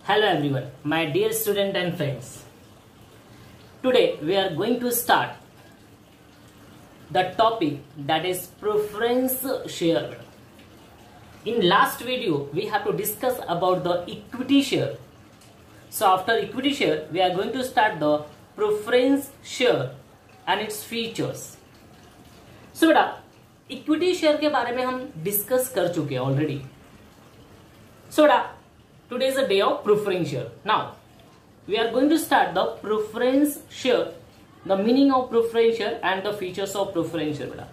Hello everyone, my dear student and friends. Today we are going to start the topic that is preference share. In last video we have to discuss about the equity share. So after equity share we are going to start the preference share and its features. So बेटा equity share के बारे में हम discuss कर चुके हैं already. So बेटा today is the day of preference share. Now we are going to start the preference share, the meaning of preference share and the features of preference share बेटा.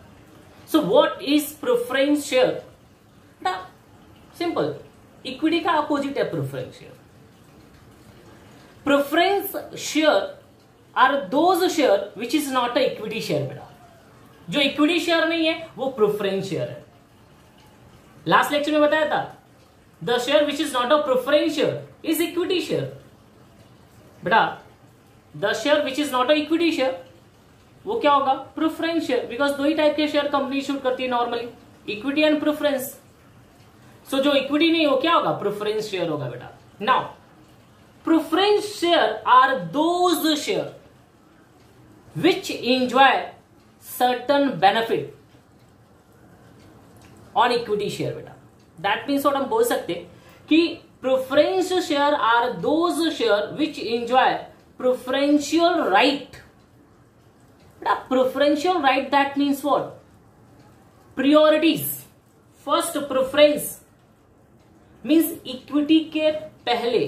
So what is preference share? बेटा simple, equity का opposite है preference share. Preference share are those share which is not a equity share बेटा. जो इक्विटी शेयर नहीं है वो प्रेफरेंस शेयर है. लास्ट लेक्चर में बताया था the share which is not a preference share is equity share. बेटा the share which is not a equity share वो क्या होगा? Preference share. बिकॉज दो ही टाइप के शेयर कंपनी इशू करती है नॉर्मली, इक्विटी एंड प्रेफरेंस. सो जो इक्विटी नहीं वो क्या होगा? प्रेफरेंस शेयर होगा बेटा. Now preference share are those share which enjoy certain benefit on equity share बेटा. दैट मीन्स हम बोल सकते कि preference share are those share which enjoy preferential right. बेटा preferential right that means what? Priorities. First preference means equity के पहले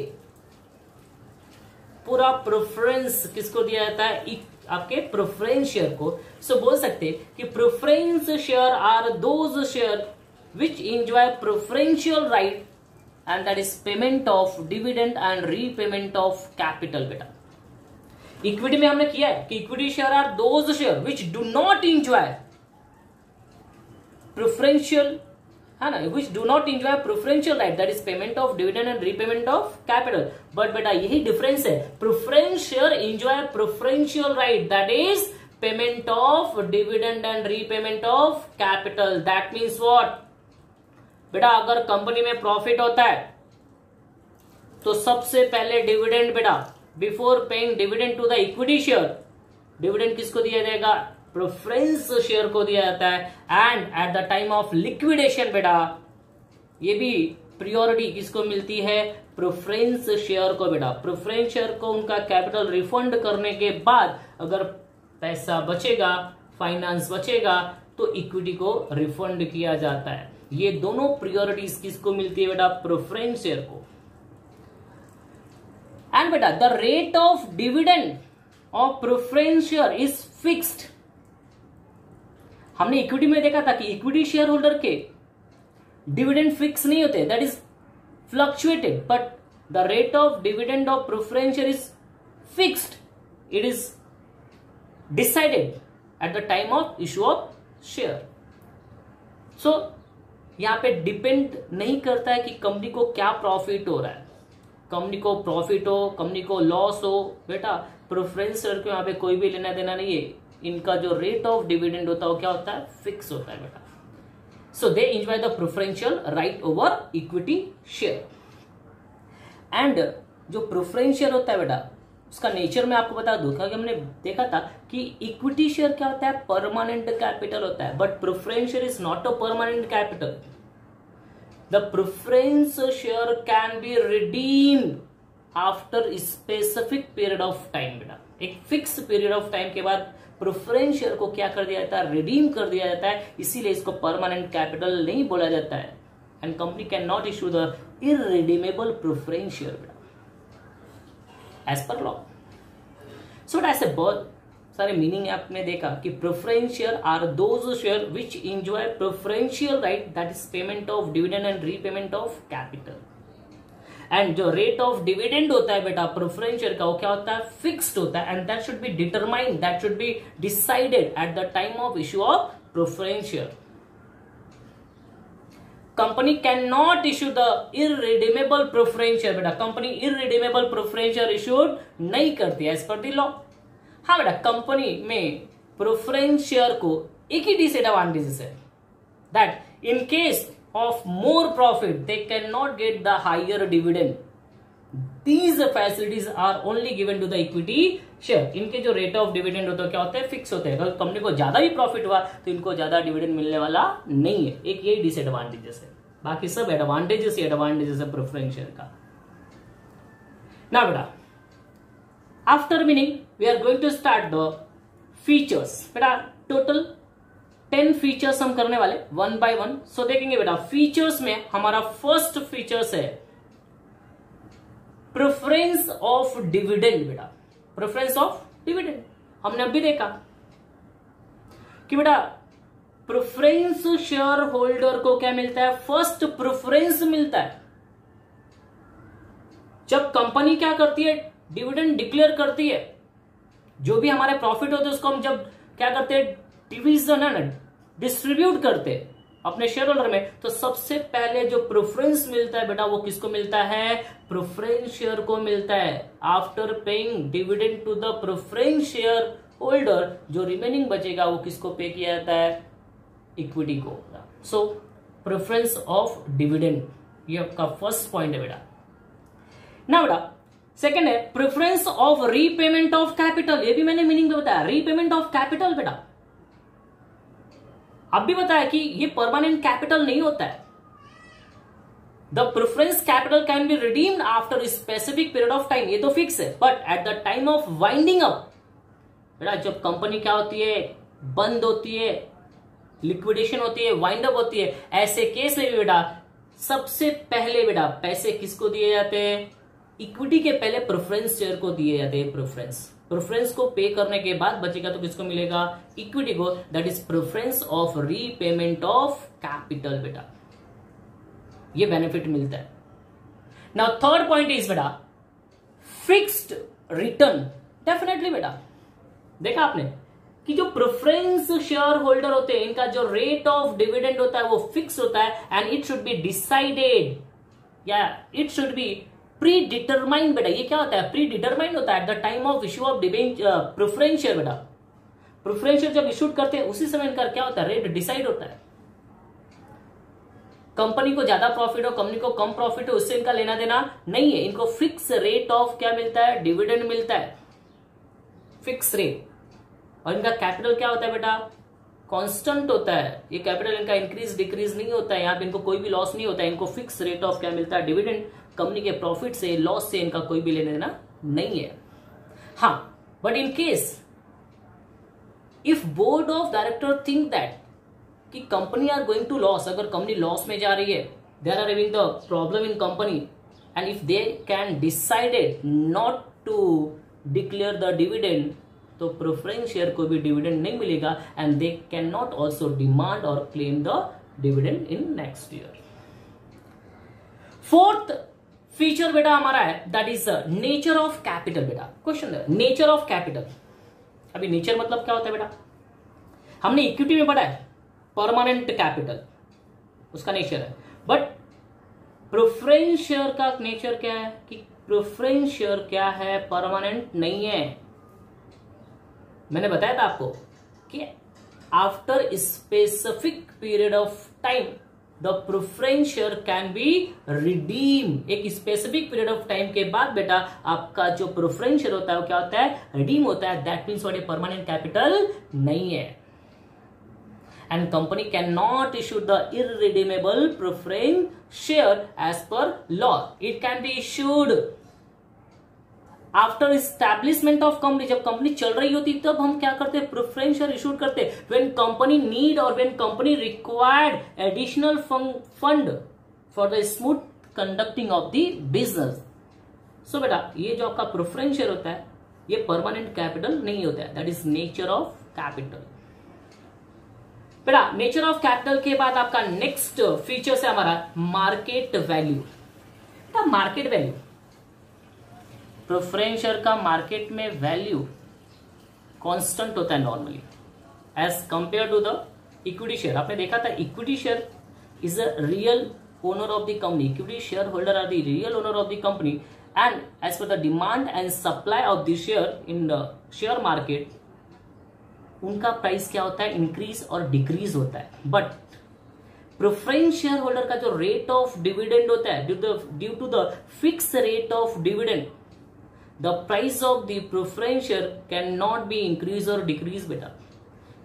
पूरा preference किसको दिया जाता है? आपके प्रेफरेंस शेयर को. सो बोल सकते कि preference share are those share which enjoy preferential right and that is payment of dividend and repayment of capital बेटा. इक्विटी में हमने किया है कि equity share are those share which do not enjoy preferential, है ना, which do not enjoy preferential right, that is payment of dividend and repayment of capital. But बेटा यही डिफरेंस है. Preference share enjoy preferential right, that is payment of dividend and repayment of capital. That means what? बेटा अगर company में profit होता है तो सबसे पहले डिविडेंड बेटा, before paying dividend to the equity share, dividend किसको दिया जाएगा? प्रेफरेंस शेयर को दिया जाता है. And at the time of liquidation बेटा ये भी प्रियोरिटी किसको मिलती है? प्रेफरेंस शेयर को बेटा. प्रेफरेंस शेयर को उनका कैपिटल रिफंड करने के बाद अगर पैसा बचेगा, फाइनेंस बचेगा, तो इक्विटी को रिफंड किया जाता है. ये दोनों प्रियोरिटीज किसको मिलती है बेटा? प्रेफरेंस शेयर को. एंड बेटा the rate of dividend of preference share is fixed. हमने इक्विटी में देखा था कि इक्विटी शेयर होल्डर के डिविडेंड फिक्स नहीं होते, that is fluctuated. But the rate of dividend of preference share is fixed. It is decided at the time of issue of share. So यहां पे डिपेंड नहीं करता है कि कंपनी को क्या प्रॉफिट हो रहा है. कंपनी को प्रॉफिट हो, कंपनी को लॉस हो, बेटा प्रेफरेंस शेयर को यहां पे कोई भी लेना देना नहीं है. इनका जो रेट ऑफ डिविडेंड होता है वो क्या होता है? फिक्स होता है बेटा. So they enjoy the preferential right over equity share. And जो प्रेफरेंस शेयर होता है बेटा उसका नेचर में आपको बता दूं कि हमने देखा था कि इक्विटी शेयर क्या होता है? परमानेंट कैपिटल होता है. But preference share is not a permanent capital. The preference share can be redeemed after specific period of time बेटा. एक फिक्स पीरियड ऑफ टाइम के बाद प्रेफरेंस शेयर को क्या कर दिया जाता है? रिडीम कर दिया जाता है. इसीलिए इसको परमानेंट कैपिटल नहीं बोला जाता है. And company can not issue the irredeemable preference share as per law. So ऐसे बहुत सारे मीनिंग आपने देखा कि preference share are those share which enjoy preferential right, that is payment of dividend and repayment of capital. And जो rate of dividend होता है बेटा प्रेफरेंस शेयर का वो क्या होता है? फिक्स्ड होता है. And that should be determined, that should be decided at the time of issue of preference share. Company can not issue the irredeemable preference share बेटा. Company irredeemable preference share issued नहीं करती as per the law. हाँ बेटा company में preference share को एक ही disadvantages है, that in case of more profit they cannot get the higher dividend. These facilities are only given to the equity share. इनके जो रेट ऑफ डिविडेंड होता है क्या होता है, फिक्स होते हैं। अगर कंपनी को ज्यादा भी प्रॉफिट हुआ तो इनको ज्यादा डिविडेंड मिलने वाला नहीं है। एक यही डिसएडवांटेजेस है, बाकी सब एडवांटेजेस ही एडवांटेजेस है प्रेफरेंस शेयर का। ना बेटा, after meaning we are going to start the features. बेटा टोटल 10 फीचर्स हम करने वाले वन बाय वन। सो देखेंगे बेटा, फीचर्स में हमारा फर्स्ट फीचर्स है प्रेफरेंस ऑफ डिविडेंड। बेटा प्रेफरेंस ऑफ डिविडेंड हमने अभी देखा कि बेटा प्रेफरेंस शेयर होल्डर को क्या मिलता है, फर्स्ट प्रेफरेंस मिलता है। जब कंपनी क्या करती है, डिविडेंड डिक्लेयर करती है, जो भी हमारे प्रॉफिट होते हैं उसको हम जब क्या करते हैं, डिवीजन है ना, डिस्ट्रीब्यूट करते हैं अपने शेयर होल्डर में, तो सबसे पहले जो प्रेफरेंस मिलता है बेटा वो किसको मिलता है, प्रेफरेंस शेयर को मिलता है। After paying dividend to the preference share holder, जो रिमेनिंग बचेगा वो किसको पे किया जाता है, इक्विटी को। सो प्रेफरेंस ऑफ डिविडेंड ये आपका फर्स्ट पॉइंट है बेटा। ना बेटा सेकेंड है preference of repayment of capital. ये भी मैंने मीनिंग बताया, रीपेमेंट ऑफ कैपिटल। बेटा अब भी बताया कि ये परमानेंट कैपिटल नहीं होता है। The preference capital can be redeemed after specific period of time, ये तो फिक्स है। But at the time of winding up, बेटा जब कंपनी क्या होती है, बंद होती है, लिक्विडेशन होती है, वाइंड अप होती है, ऐसे केस में भी बेटा सबसे पहले बेटा पैसे किसको दिए जाते हैं, इक्विटी के पहले प्रेफरेंस शेयर को दिए जाते हैं। प्रेफरेंस को पे करने के बाद बचेगा तो किसको मिलेगा, इक्विटी को। That is preference of repayment of capital. बेटा ये बेनिफिट मिलता है। नाउ थर्ड पॉइंट इज बेटा फिक्स्ड रिटर्न। डेफिनेटली बेटा देखा आपने कि जो प्रेफरेंस शेयर होल्डर होते हैं इनका जो रेट ऑफ डिविडेंड होता है वो फिक्स होता है, and it should be decided या it should be predetermined. बेटा ये क्या होता है, प्री डिटरमाइंड होता है at the time of issue of preference share. बेटा प्रेफरेंस शेयर जब इश्यूड करते हैं उसी समय इनका क्या होता है, रेट डिसाइड होता है। कंपनी को ज्यादा प्रॉफिट हो, कंपनी को कम प्रॉफिट हो, उससे इनका लेना देना नहीं है। इनको फिक्स रेट ऑफ क्या मिलता है, डिविडेंड मिलता है, फिक्स रेट। और इनका कैपिटल क्या होता है बेटा, कांस्टेंट होता है। ये कैपिटल इनका इंक्रीज डिक्रीज नहीं होता है, यहाँ पे इनको कोई भी लॉस नहीं होता है। इनको फिक्स रेट ऑफ क्या मिलता है, डिविडेंड। कंपनी के प्रॉफिट से, लॉस से इनका कोई भी लेना देना नहीं है। हाँ, but in case if board of director think that कि company are going to loss, अगर कंपनी लॉस में जा रही है, they are having the problem in company, and if they can decided not to declare the dividend, तो preference share को भी dividend नहीं मिलेगा, and they can not also demand और claim the dividend in next year. Fourth feature बेटा हमारा है that is nature of capital. बेटा क्वेश्चन है नेचर ऑफ कैपिटल। अभी नेचर मतलब क्या होता है बेटा, हमने इक्विटी में पढ़ा है परमानेंट कैपिटल, उसका नेचर है। बट प्रेफरेंस शेयर का नेचर क्या है कि प्रेफरेंस शेयर क्या है, परमानेंट नहीं है। मैंने बताया था आपको कि after specific period of time the preference share can be redeem. एक स्पेसिफिक पीरियड ऑफ टाइम के बाद बेटा आपका जो प्रेफरेंस शेयर होता है वो क्या होता है, रिडीम होता है। That means what, permanent capital नहीं है। And company can not issue the irredeemable preference share as per law. It can be issued after establishment of company. जब कंपनी चल रही होती तब हम क्या करते हैं, प्रेफरेंस शेयर इशूड करते हैं। व्हेन कंपनी नीड और when company required additional fund for the smooth conducting of the business. So बेटा ये जो आपका प्रेफरेंस शेयर होता है ये परमानेंट कैपिटल नहीं होता है। That is nature of capital. बेटा नेचर ऑफ कैपिटल के बाद आपका नेक्स्ट फीचर है हमारा मार्केट वैल्यू। बेटा मार्केट वैल्यू, प्रेफरेंस शेयर का मार्केट में वैल्यू कांस्टेंट होता है normally as compare to the equity share. आपने देखा था equity share is a real owner of the company. Equity share holder are the real owner of the company, and as per the demand and supply of the share in the share market, उनका price क्या होता है, increase और decrease होता है। But preference share holder का जो rate of dividend होता है, due to the fix rate of dividend the price of the preference share can not be increase और डिक्रीज। बेटा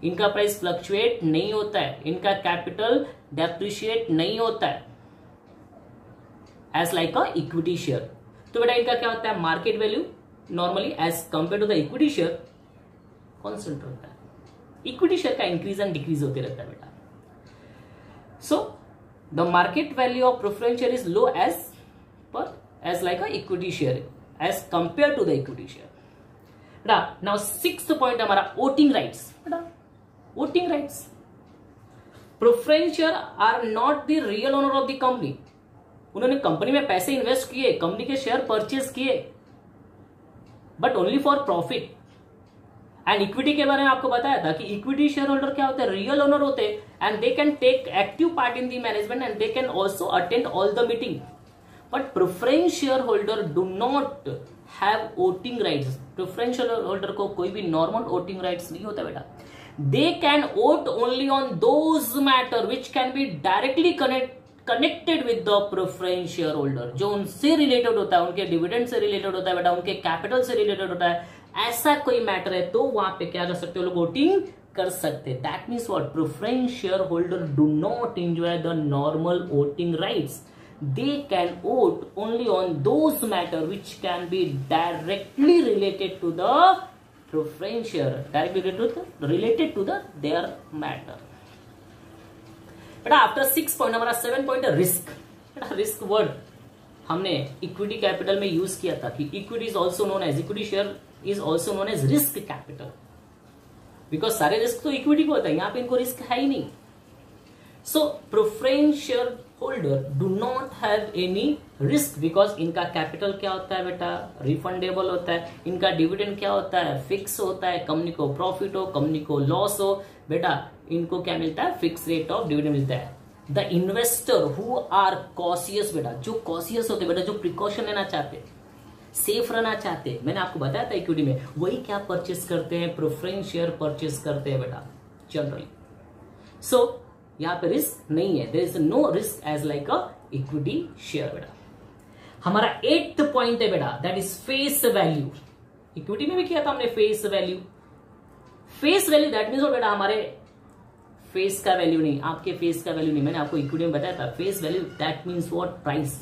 इनका प्राइस फ्लक्चुएट नहीं होता है, इनका कैपिटल डेप्रिशिएट नहीं होता है as like a equity share. तो बेटा इनका क्या होता है, market value normally as compare to the equity share constant होता है। इक्विटी शेयर का इंक्रीज एंड डिक्रीज होते रहता है बेटा। So the market value of preference share is low as like a equity share as compare to the equity share. बेटा now sixth point हमारा voting rights. बेटा voting rights, preference share are not the real owner of the company. उन्होंने company में पैसे invest किए, company के share purchase किए, but only for profit. And equity के बारे में आपको बताया था कि इक्विटी शेयर होल्डर क्या होते हैं, रियल ओनर होते हैं and they can take active part in the management and they can also attend all the meeting. But preference share holder do not have voting rights. Preference share holder को कोई भी normal voting rights नहीं होता बेटा। They can vote only on those matter which can be directly connected with the preference share holder. जो उनसे related होता है, उनके डिविडेंड से रिलेटेड होता है बेटा, उनके कैपिटल से रिलेटेड होता है, ऐसा कोई मैटर है तो वहां पे क्या कर सकते हो लोग, वोटिंग कर सकते हैं। That means what, preference share holder do not enjoy the normal voting rights. They can vote only on those matter which can be directly related to the preference share, directly related to the their matter. बेटा after 6 point हमारा 7 point है risk. बेटा risk word हमने equity capital में use किया था कि equity is also known as, equity share is also known as risk capital, because सारे रिस्क तो इक्विटी को होता है, यहां पे इनको रिस्क है ही नहीं। So preference share holder do not have any risk because इनका कैपिटल क्या होता है बेटा, रिफंडेबल होता है। इनका डिविडेंड क्या होता है, फिक्स होता है। कंपनी को प्रॉफिट हो, कंपनी को लॉस हो, बेटा इनको क्या मिलता है, फिक्स रेट ऑफ डिविडेंड मिलता है। The investor who are cautious, बेटा जो कॉशियस होते बेटा, जो प्रिकॉशन लेना चाहते, सेफ रहना चाहते, मैंने आपको बताया था इक्विटी में, वही क्या परचेस करते हैं, प्रेफरेंस शेयर परचेस करते हैं बेटा जनरली। सो यहां पे रिस्क नहीं है, there is no risk as like a equity share. बेटा हमारा 8th पॉइंट है बेटा, that is face value. Equity में भी किया था हमने face value. Face value that means बेटा हमारे फेस का वैल्यू नहीं, आपके फेस का वैल्यू नहीं, मैंने आपको इक्विटी में बताया था। Face value that means what, price.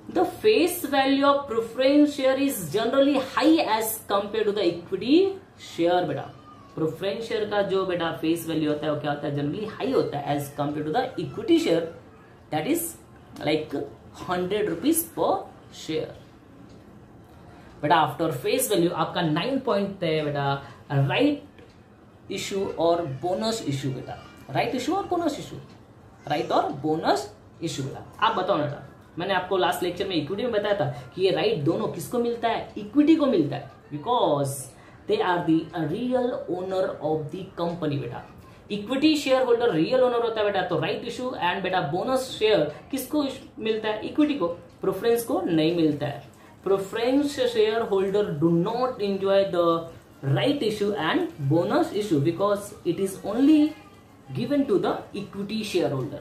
The face value of preference share is generally high as compare to the equity share. बेटा प्रेफरेंस शेयर का जो बेटा फेस वैल्यू होता है वो क्या होता है, जनरली हाई होता है as compare to the equity share, that is like 100 rupees per share. बेटा आफ्टर फेस वैल्यू आपका 9 पॉइंट है बेटा राइट इशू और बोनस इशू। बेटा राइट इशू और बोनस इशू, राइट और बोनस इशू। बेटा आप बताओ ना बेटा, मैंने आपको लास्ट लेक्चर में इक्विटी में बताया था कि ये राइट दोनों किसको मिलता है, इक्विटी को मिलता है, because they are the real owner of the company. बेटा equity share holder real owner होता है बेटा, तो राइट इशू एंड बेटा बोनस शेयर किसको मिलता है, इक्विटी को, प्रेफरेंस को नहीं मिलता है। Preference share holder do not enjoy the right issue and bonus issue because it is only given to the equity shareholder.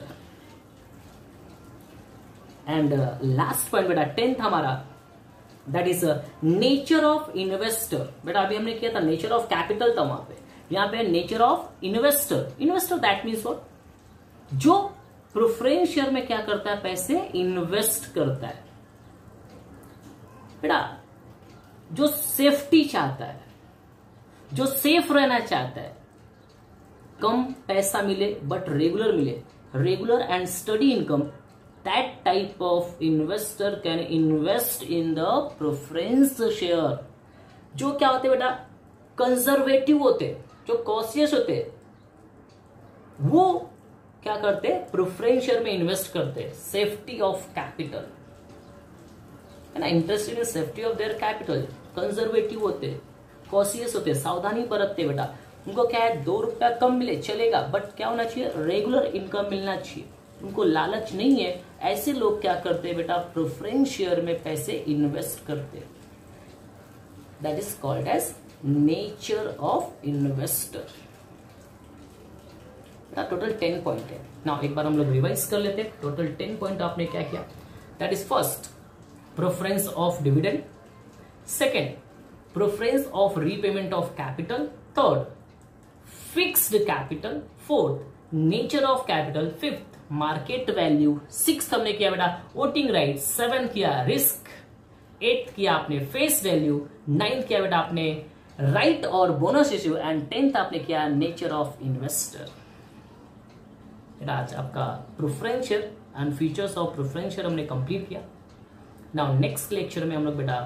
And last point बेटा 10th हमारा, that is nature of investor। बेटा अभी हमने किया था नेचर ऑफ कैपिटल था वहां पे, यहाँ पे nature of investor. Investor that means what, जो प्रेफरेंस शेयर में क्या करता है, पैसे इन्वेस्ट करता है। बेटा जो सेफ्टी चाहता है, जो सेफ रहना चाहता है, कम पैसा मिले बट रेगुलर मिले, regular and study income, that type of investor can invest in the preference share. जो क्या होते बेटा, कंजर्वेटिव होते, जो कॉशियस होते, वो क्या करते, प्रेफरेंस शेयर में इन्वेस्ट करते। सेफ्टी ऑफ कैपिटल है ना, interested in safety of their capital. Conservative होते, कॉशियस होते, सावधानी बरतते बेटा। उनको क्या है, 2 रुपया कम मिले चलेगा, बट क्या होना चाहिए, रेगुलर इनकम मिलना चाहिए। उनको लालच नहीं है। ऐसे लोग क्या करते हैं बेटा, प्रेफरेंस शेयर में पैसे इन्वेस्ट करते। That is called as nature of investor. बेटा टोटल 10 पॉइंट है ना। एक बार हम लोग रिवाइज कर लेते हैं। टोटल 10 पॉइंट आपने क्या किया? That is first, preference of dividend, second, preference of repayment of capital, third, fixed capital, fourth, nature of capital, fifth, market value, sixth हमने किया बेटा वोटिंग राइट, सेवेंथ किया रिस्क, एट्थ किया आपने फेस वैल्यू, नाइन्थ किया बेटा आपने right और बोनस इश्यू, एंड टेंथ आपने किया नेचर ऑफ इन्वेस्टर। बेटा आज आपका preference share and features of preference share हमने कंप्लीट किया। नाउ नेक्स्ट लेक्चर में हम लोग बेटा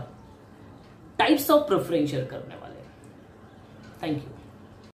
टाइप्स ऑफ प्रेफरेंस शेयर करने वाले हैं। Thank you.